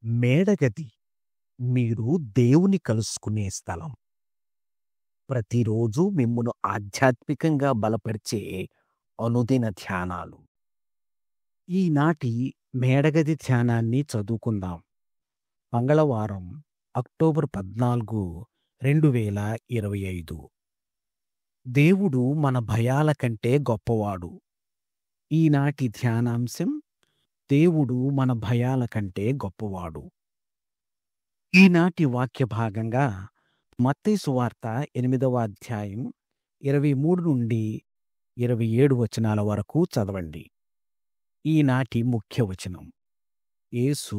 మేడగది మీరు దేవుని కలుసుకునే స్థలం. ప్రతిరోజు మిమ్మును ఆధ్యాత్మికంగా బలపరిచే అనుదిన ధ్యానాలు. ఈనాటి మేడగది ధ్యానాన్ని చదువుకుందాం. మంగళవారం అక్టోబర్ 14, 2025. దేవుడు మన భయాల కంటే గొప్పవాడు. ఈనాటి ధ్యానాంశం దేవుడు మన భయాల కంటే గొప్పవాడు. ఈనాటి వాక్య భాగంగా మత్తయి సువార్త 8వ అధ్యాయం 23 నుండి 27 వచనాల వరకు చదవండి. ఈనాటి ముఖ్య వచనం: యేసు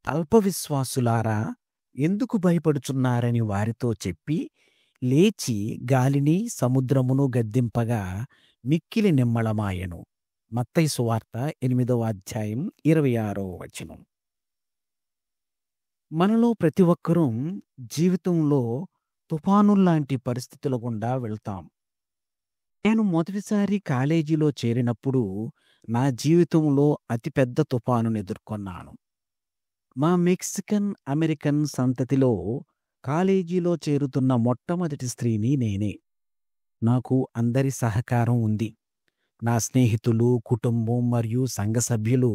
అల్పవిశ్వాసులారా, ఎందుకు భయపడుచున్నారని వారితో చెప్పి లేచి గాలిని సముద్రమును గద్దింపగా మిక్కిలి నిమ్మళమాయెను. మత్తయి సువార్త 8వ అధ్యాయం 26వ వచనం. మనలో ప్రతి ఒక్కరూ జీవితంలో తుఫానుల్లాంటి పరిస్థితుల గుండా వెళ్తాం. నేను మొదటిసారి కాలేజీలో చేరినప్పుడు నా జీవితంలో అతిపెద్ద తుఫానును ఎదుర్కొన్నాను. మా మెక్సికన్ అమెరికన్ సంతతిలో కాలేజీలో చేరుతున్న మొట్టమొదటి స్త్రీని నేనే. నాకు అందరి సహకారం ఉంది. నా స్నేహితులు, కుటుంబం మరియు సంఘ సభ్యులు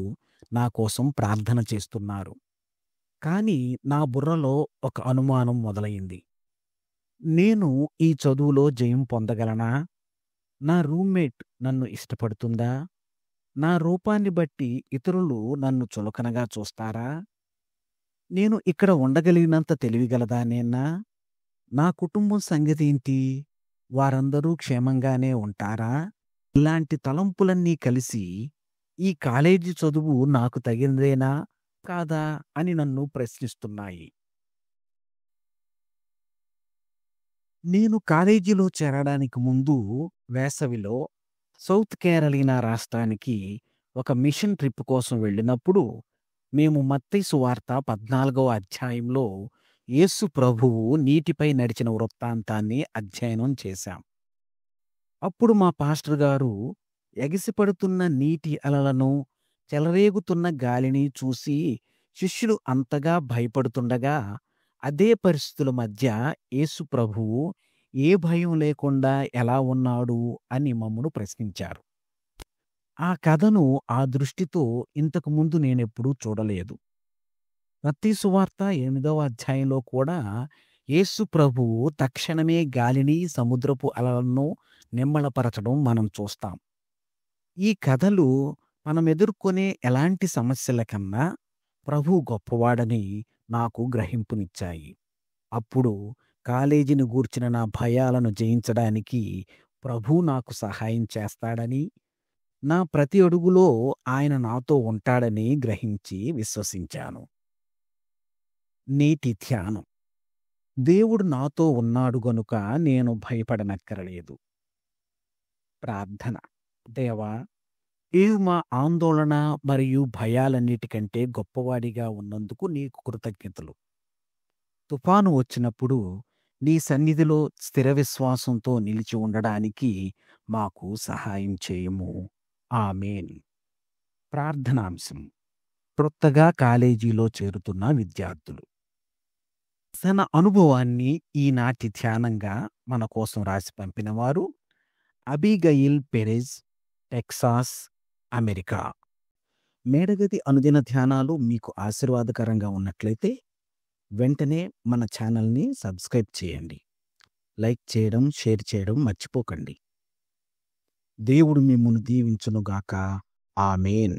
నా కోసం ప్రార్థన చేస్తున్నారు. కానీ నా బుర్రలో ఒక అనుమానం మొదలైంది. నేను ఈ చదువులో జయం పొందగలనా? నా రూమ్మేట్ నన్ను ఇష్టపడుతుందా? నా రూపాన్ని బట్టి ఇతరులు నన్ను చులకనగా చూస్తారా? నేను ఇక్కడ ఉండగలిగినంత తెలివిగలదానేనా? నా కుటుంబం సంగతేంటి? వారందరూ క్షేమంగానే ఉంటారా? ఇలాంటి తలంపులన్నీ కలిసి ఈ కాలేజీ చదువు నాకు తగినదేనా కాదా అని నన్ను ప్రశ్నిస్తున్నాయి. నేను కాలేజీలో చేరడానికి ముందు వేసవిలో సౌత్ కేరళీనా రాష్ట్రానికి ఒక మిషన్ ట్రిప్ కోసం వెళ్ళినప్పుడు మేము మత్తయి సువార్త 14వ అధ్యాయంలో యేసు ప్రభువు నీటిపై నడిచిన వృత్తాంతాన్ని అధ్యయనం చేశాం. అప్పుడు మా పాస్టర్ గారు ఎగిసిపడుతున్న నీటి అలలను, చెలరేగుతున్న గాలిని చూసి శిష్యులు అంతగా భయపడుతుండగా అదే పరిస్థితుల మధ్య యేసు ప్రభువు ఏ భయం లేకుండా ఎలా ఉన్నాడు అని మమ్మను ప్రశ్నించారు. ఆ కథను ఆ దృష్టితో ఇంతకు ముందు నేనెప్పుడూ చూడలేదు. మత్తయి సువార్త 8వ అధ్యాయంలో కూడా యేసు ప్రభువు తక్షణమే గాలిని, సముద్రపు అలలను నిమ్మళపరచడం మనం చూస్తాం. ఈ కథలు మనం ఎదుర్కొనే ఎలాంటి సమస్యల కన్నా ప్రభువు గొప్పవాడని నాకు గ్రహింపునిచ్చాయి. అప్పుడు కాలేజీని గూర్చిన నా భయాలను జయించడానికి ప్రభువు నాకు సహాయం చేస్తాడని, నా ప్రతి అడుగులో ఆయన నాతో ఉంటాడని గ్రహించి విశ్వసించాను. నేటి ధ్యానం: దేవుడు నాతో ఉన్నాడు గనుక నేను భయపడనక్కరలేదు. ప్రార్థన: దేవా, నీవు మా ఆందోళన మరియు భయాలన్నిటికంటే గొప్పవాడిగా ఉన్నందుకు నీకు కృతజ్ఞతలు. తుఫాను వచ్చినప్పుడు నీ సన్నిధిలో స్థిర విశ్వాసంతో నిలిచి ఉండడానికి మాకు సహాయం చేయము. ఆమేన్. ప్రార్థనాంశం: క్రొత్తగా కాలేజీలో చేరుతున్న విద్యార్థులు. తన అనుభవాన్ని ఈనాటి ధ్యానంగా మన కోసం రాసి పంపినవారు అబిగయిల్ పెరెజ్, టెక్సాస్, అమెరికా. మేడగది అనుదిన ధ్యానాలు మీకు ఆశీర్వాదకరంగా ఉన్నట్లయితే వెంటనే మన ఛానల్ని సబ్స్క్రైబ్ చేయండి. లైక్ చేయడం, షేర్ చేయడం మర్చిపోకండి. దేవుడు మిమ్మును దీవించునుగాక. ఆమేన్.